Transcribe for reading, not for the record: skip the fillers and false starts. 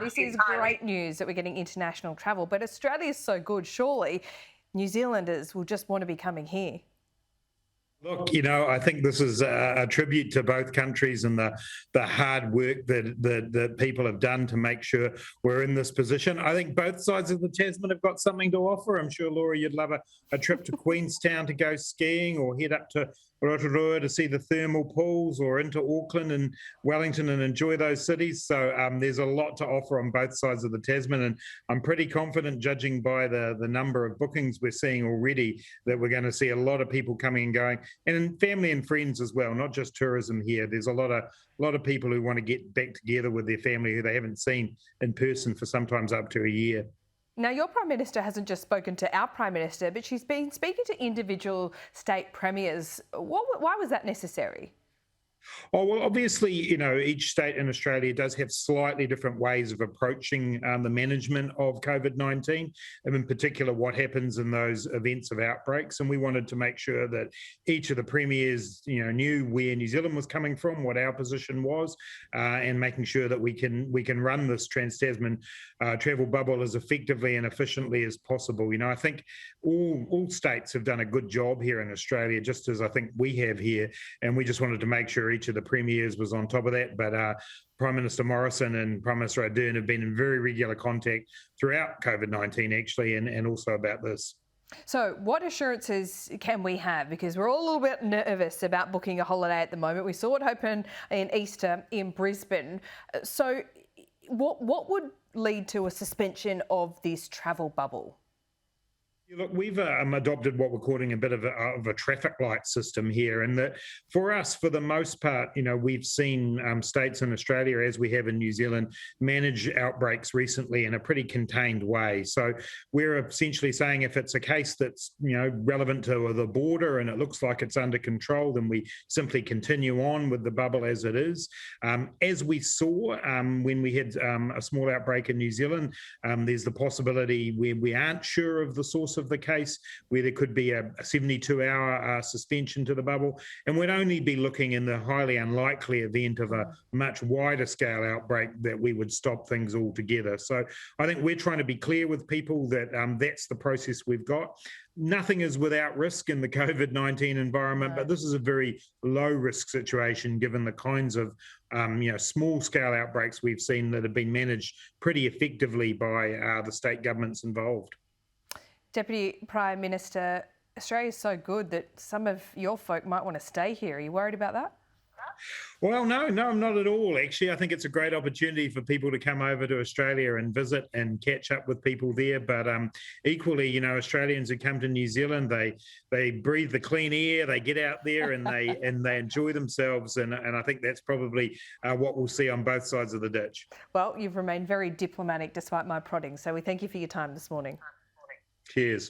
This is great news that we're getting international travel, but Australia is so good. Surely New Zealanders will just want to be coming here. Look, I think this is a tribute to both countries and the hard work that people have done to make sure we're in this position. I think both sides of the Tasman have got something to offer. I'm sure, Laura, you'd love a trip to Queenstown to go skiing, or head up to Rotorua to see the thermal pools, or into Auckland and Wellington and enjoy those cities. So there's a lot to offer on both sides of the Tasman, and I'm pretty confident, judging by the number of bookings we're seeing already, that we're going to see a lot of people coming and going, and family and friends as well, not just tourism here. There's a lot of people who want to get back together with their family who they haven't seen in person for sometimes up to a year. Now, your Prime Minister hasn't just spoken to our Prime Minister, but she's been speaking to individual state premiers. Why was that necessary? Oh, well, obviously, each state in Australia does have slightly different ways of approaching the management of COVID-19, and in particular, what happens in those events of outbreaks. And we wanted to make sure that each of the premiers, knew where New Zealand was coming from, what our position was, and making sure that we can run this Trans-Tasman travel bubble as effectively and efficiently as possible. I think all states have done a good job here in Australia, just as I think we have here, and we just wanted to make sure each of the premiers was on top of that. But Prime Minister Morrison and Prime Minister Ardern have been in very regular contact throughout COVID-19, actually, and also about this. So what assurances can we have? Because we're all a little bit nervous about booking a holiday at the moment. We saw it happen in Easter in Brisbane. So what would lead to a suspension of this travel bubble? Look, we've adopted what we're calling a bit of a traffic light system here, and that for us, for the most part, we've seen states in Australia, as we have in New Zealand, manage outbreaks recently in a pretty contained way. So we're essentially saying if it's a case that's relevant to the border and it looks like it's under control, then we simply continue on with the bubble as it is. As we saw when we had a small outbreak in New Zealand, there's the possibility where we aren't sure of the source of the case, where there could be a 72-hour suspension to the bubble, and we'd only be looking in the highly unlikely event of a much wider scale outbreak that we would stop things altogether. So I think we're trying to be clear with people that that's the process we've got. Nothing is without risk in the COVID-19 environment, but this is a very low-risk situation given the kinds of small-scale outbreaks we've seen that have been managed pretty effectively by the state governments involved. Deputy Prime Minister, Australia is so good that some of your folk might want to stay here. Are you worried about that? Well, no, I'm not at all. Actually, I think it's a great opportunity for people to come over to Australia and visit and catch up with people there. But equally, Australians who come to New Zealand, they breathe the clean air, they get out there and they enjoy themselves. And I think that's probably what we'll see on both sides of the ditch. Well, you've remained very diplomatic despite my prodding. So we thank you for your time this morning. Cheers.